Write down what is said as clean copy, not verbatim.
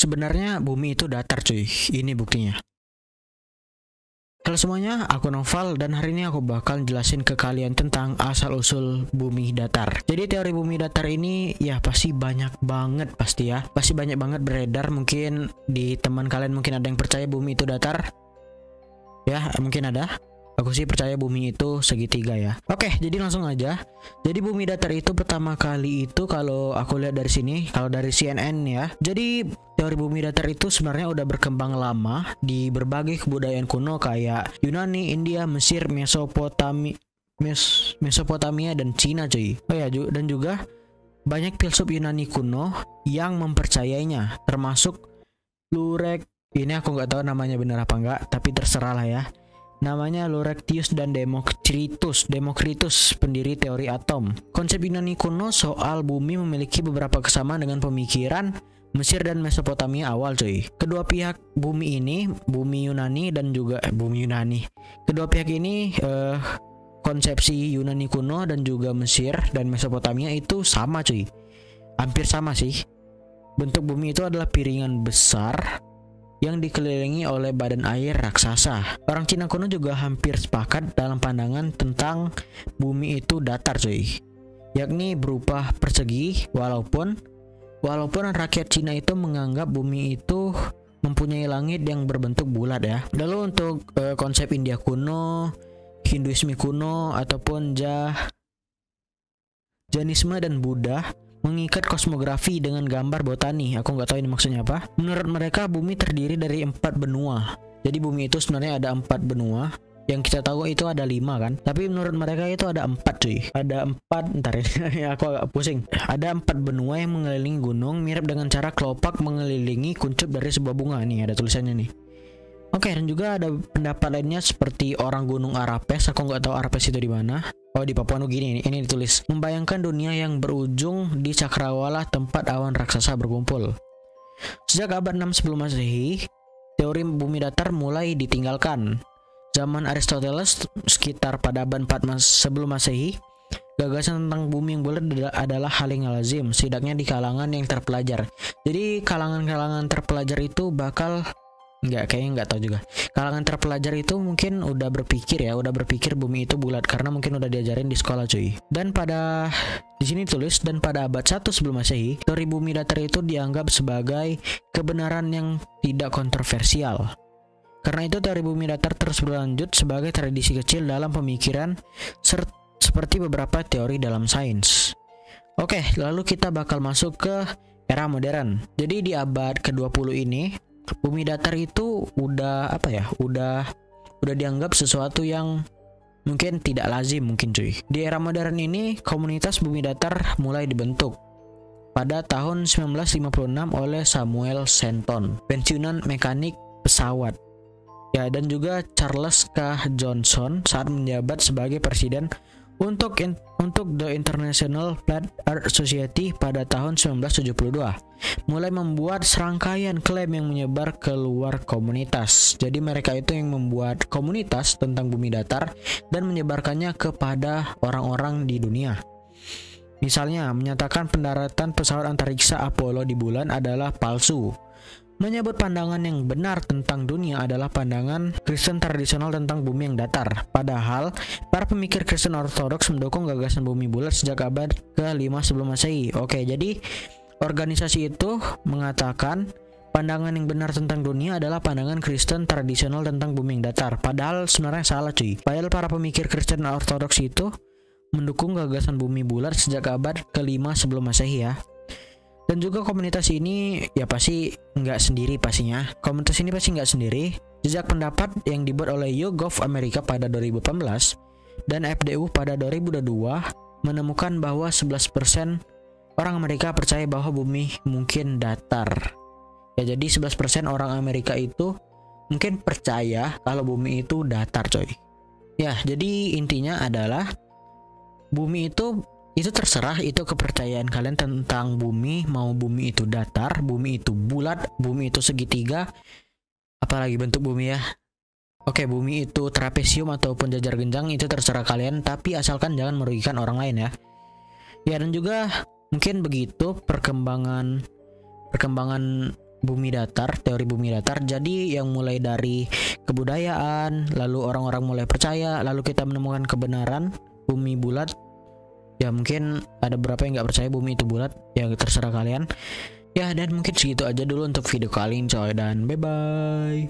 Sebenarnya bumi itu datar cuy. Ini buktinya. Halo semuanya, aku Noval dan hari ini aku bakal jelasin ke kalian tentang asal-usul bumi datar. Jadi teori bumi datar ini ya pasti banyak banget ya. Pasti banyak banget beredar, mungkin di teman kalian mungkin ada yang percaya bumi itu datar. Ya, mungkin ada. Aku sih percaya bumi itu segitiga ya. Oke, jadi langsung aja. Jadi bumi datar itu pertama kali itu kalau aku lihat dari sini, kalau dari CNN ya. Jadi teori bumi datar itu sebenarnya udah berkembang lama di berbagai kebudayaan kuno kayak Yunani, India, Mesir, Mesopotamia dan Cina cuy. Oh ya, dan juga banyak filsuf Yunani kuno yang mempercayainya, termasuk Lurek. Ini aku nggak tahu namanya benar apa enggak, tapi terserah lah ya. Namanya Lucretius dan Democritus, pendiri teori atom. Konsep Yunani kuno soal bumi memiliki beberapa kesamaan dengan pemikiran Mesir dan Mesopotamia awal cuy. Kedua pihak bumi ini, bumi Yunani dan juga bumi Yunani. Kedua pihak ini konsepsi Yunani kuno dan juga Mesir dan Mesopotamia itu sama cuy. Hampir sama sih. Bentuk bumi itu adalah piringan besar yang dikelilingi oleh badan air raksasa. Orang Cina kuno juga hampir sepakat dalam pandangan tentang bumi itu datar cuy, yakni berupa persegi, walaupun rakyat Cina itu menganggap bumi itu mempunyai langit yang berbentuk bulat ya. Lalu untuk konsep India kuno, Hinduisme kuno ataupun Jainisme dan Buddha mengikat kosmografi dengan gambar botani. Aku nggak tahu ini maksudnya apa. Menurut mereka bumi terdiri dari 4 benua. Jadi bumi itu sebenarnya ada 4 benua. Yang kita tahu itu ada 5 kan. Tapi menurut mereka itu ada 4 cuy. Ada 4, ntar ya aku agak pusing. Ada 4 benua yang mengelilingi gunung, mirip dengan cara kelopak mengelilingi kuncup dari sebuah bunga. Nih ada tulisannya nih. Oke, dan juga ada pendapat lainnya seperti orang gunung Arapes. Aku nggak tahu Arapes itu di mana. Oh, di Papua Nugini. Ini ditulis membayangkan dunia yang berujung di Cakrawala, tempat awan raksasa berkumpul. Sejak abad 6 sebelum Masehi, teori bumi datar mulai ditinggalkan. Zaman Aristoteles sekitar pada abad 4 sebelum Masehi, gagasan tentang bumi yang bulat adalah hal yang lazim, setidaknya di kalangan yang terpelajar. Jadi kalangan-kalangan terpelajar itu bakal kayaknya nggak tahu juga. Kalangan terpelajar itu mungkin udah berpikir bumi itu bulat karena mungkin udah diajarin di sekolah cuy. Dan di sini tulis, dan pada abad 1 sebelum Masehi, teori bumi datar itu dianggap sebagai kebenaran yang tidak kontroversial. Karena itu teori bumi datar terus berlanjut sebagai tradisi kecil dalam pemikiran seperti beberapa teori dalam sains. Oke, lalu kita bakal masuk ke era modern. Jadi di abad ke-20 ini bumi datar itu udah dianggap sesuatu yang mungkin tidak lazim mungkin cuy. Di era modern ini komunitas bumi datar mulai dibentuk pada tahun 1956 oleh Samuel Shenton, pensiunan mekanik pesawat. Ya, dan juga Charles K. Johnson saat menjabat sebagai presiden untuk The International Flat Earth Society pada tahun 1972, mulai membuat serangkaian klaim yang menyebar keluar komunitas. Jadi mereka itu yang membuat komunitas tentang bumi datar dan menyebarkannya kepada orang-orang di dunia. Misalnya, menyatakan pendaratan pesawat antariksa Apollo di bulan adalah palsu. Menyebut pandangan yang benar tentang dunia adalah pandangan Kristen tradisional tentang bumi yang datar. Padahal, para pemikir Kristen Ortodoks mendukung gagasan bumi bulat sejak abad ke-5 sebelum Masehi. Oke, jadi organisasi itu mengatakan pandangan yang benar tentang dunia adalah pandangan Kristen tradisional tentang bumi yang datar. Padahal sebenarnya salah cuy. Padahal para pemikir Kristen Ortodoks itu mendukung gagasan bumi bulat sejak abad ke-5 sebelum Masehi ya. Dan juga komunitas ini ya pasti nggak sendiri pastinya. Komunitas ini pasti nggak sendiri. Jejak pendapat yang dibuat oleh YouGov Amerika pada 2018 dan FDU pada 2022 menemukan bahwa 11% orang Amerika percaya bahwa bumi mungkin datar. Ya, jadi 11% orang Amerika itu mungkin percaya kalau bumi itu datar coy. Ya, jadi intinya adalah bumi itu terserah, itu kepercayaan kalian tentang bumi, mau bumi itu datar, bumi itu bulat, bumi itu segitiga, apalagi bentuk bumi ya. Oke, bumi itu trapesium ataupun jajar genjang, itu terserah kalian, tapi asalkan jangan merugikan orang lain ya. Ya, dan juga mungkin begitu perkembangan bumi datar, teori bumi datar. Jadi yang mulai dari kebudayaan, lalu orang-orang mulai percaya, lalu kita menemukan kebenaran bumi bulat. Ya mungkin ada beberapa yang nggak percaya bumi itu bulat, ya terserah kalian. Ya dan mungkin segitu aja dulu untuk video kali ini coy, dan bye bye.